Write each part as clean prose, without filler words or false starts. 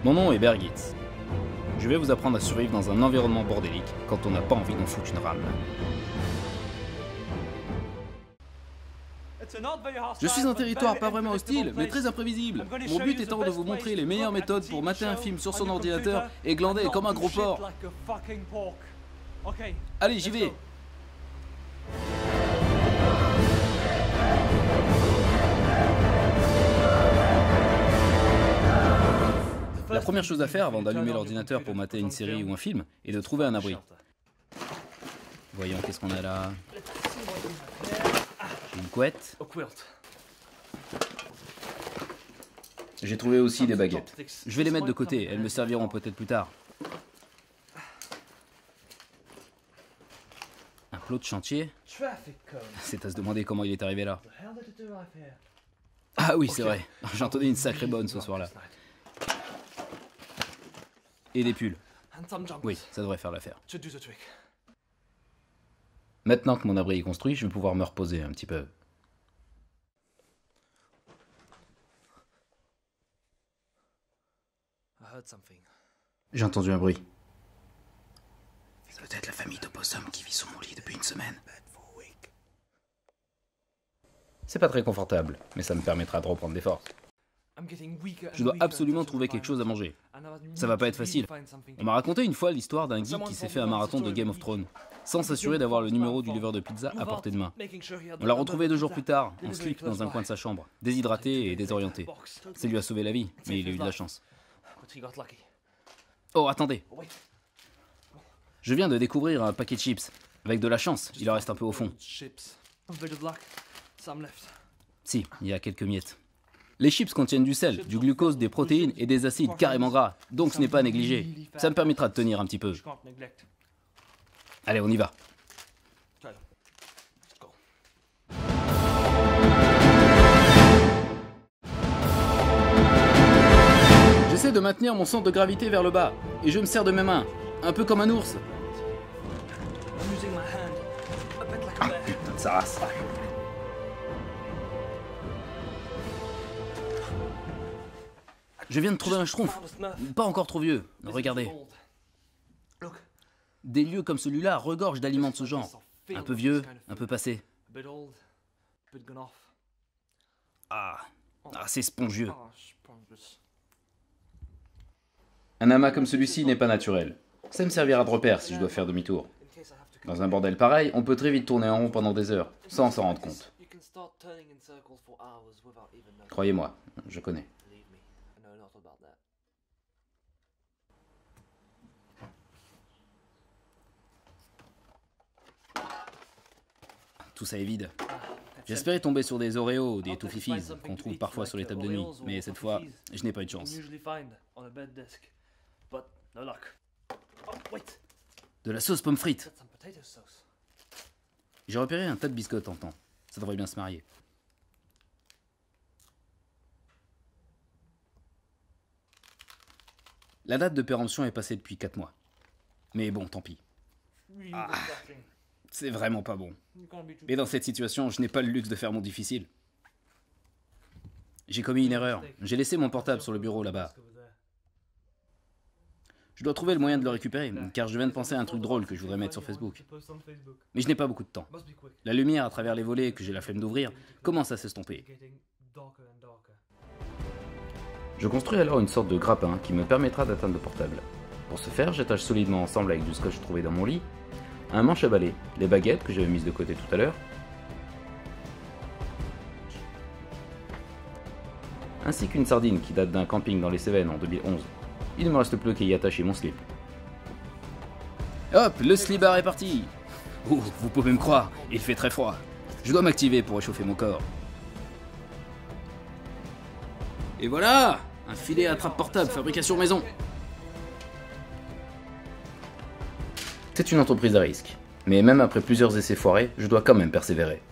Mon nom est Bergitz. Je vais vous apprendre à survivre dans un environnement bordélique quand on n'a pas envie d'en foutre une rame. Je suis un territoire pas vraiment hostile, mais très imprévisible. Mon but étant de vous montrer les meilleures méthodes pour mater un film sur son ordinateur et glander comme un gros porc. Allez, j'y vais. La première chose à faire avant d'allumer l'ordinateur pour mater une série ou un film est de trouver un abri. Voyons, qu'est-ce qu'on a là? Une couette. J'ai trouvé aussi des baguettes. Je vais les mettre de côté, elles me serviront peut-être plus tard. Un plot de chantier? C'est à se demander comment il est arrivé là. Ah oui, c'est vrai. J'en tenais une sacrée bonne ce soir-là. Et des pulls. Oui, ça devrait faire l'affaire. Maintenant que mon abri est construit, je vais pouvoir me reposer un petit peu. J'ai entendu un bruit. C'est peut-être la famille d'opossums qui vit sur mon lit depuis une semaine. C'est pas très confortable, mais ça me permettra de reprendre des forces. Je dois absolument trouver quelque chose à manger. Ça va pas être facile. On m'a raconté une fois l'histoire d'un geek qui s'est fait un marathon de Game of Thrones, sans s'assurer d'avoir le numéro du livreur de pizza à portée de main. On l'a retrouvé 2 jours plus tard, en slip dans un coin de sa chambre, déshydraté et désorienté. Ça lui a sauvé la vie, mais il a eu de la chance. Oh, attendez. Je viens de découvrir un paquet de chips. Avec de la chance, il en reste un peu au fond. Si, il y a quelques miettes. Les chips contiennent du sel, du glucose, des protéines et des acides carrément gras, donc ce n'est pas négligé. Ça me permettra de tenir un petit peu. Allez, on y va. J'essaie de maintenir mon centre de gravité vers le bas, et je me sers de mes mains, un peu comme un ours. Ah, putain de sa race. Je viens de trouver un schtroumpf, pas encore trop vieux, regardez. Des lieux comme celui-là regorgent d'aliments de ce genre. Un peu vieux, un peu passé. Ah, c'est spongieux. Un amas comme celui-ci n'est pas naturel. Ça me servira de repère si je dois faire demi-tour. Dans un bordel pareil, on peut très vite tourner en rond pendant des heures, sans s'en rendre compte. Croyez-moi, je connais. Tout ça est vide. J'espérais tomber sur des Oreos ou des Toffifees qu'on trouve parfois sur les tables de nuit, mais cette fois, je n'ai pas eu de chance. De la sauce pomme frite. J'ai repéré un tas de biscottes en temps. Ça devrait bien se marier. La date de péremption est passée depuis 4 mois. Mais bon, tant pis. Ah, c'est vraiment pas bon. Mais dans cette situation, je n'ai pas le luxe de faire mon difficile. J'ai commis une erreur. J'ai laissé mon portable sur le bureau là-bas. Je dois trouver le moyen de le récupérer, car je viens de penser à un truc drôle que je voudrais mettre sur Facebook. Mais je n'ai pas beaucoup de temps. La lumière à travers les volets que j'ai la flemme d'ouvrir commence à s'estomper. Je construis alors une sorte de grappin qui me permettra d'atteindre le portable. Pour ce faire, j'attache solidement ensemble avec du scotch trouvé dans mon lit, un manche à balai, les baguettes que j'avais mises de côté tout à l'heure, ainsi qu'une sardine qui date d'un camping dans les Cévennes en 2011. Il ne me reste plus qu'à y attacher mon slip. Hop, le slibard est parti. Oh, vous pouvez me croire, il fait très froid. Je dois m'activer pour réchauffer mon corps. Et voilà, un filet à trappe portable, fabrication maison. C'est une entreprise à risque, mais même après plusieurs essais foirés, je dois quand même persévérer.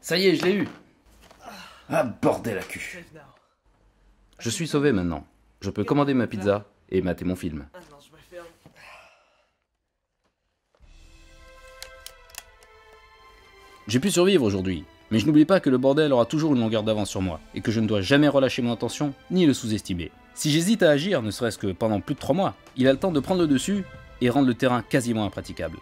Ça y est, je l'ai eu. Ah, bordel à cul. Je suis sauvé maintenant. Je peux commander ma pizza et mater mon film. J'ai pu survivre aujourd'hui, Mais je n'oublie pas que le bordel aura toujours une longueur d'avance sur moi, et que je ne dois jamais relâcher mon intention, ni le sous-estimer. Si j'hésite à agir, ne serait-ce que pendant plus de 3 mois, il a le temps de prendre le dessus et rendre le terrain quasiment impraticable.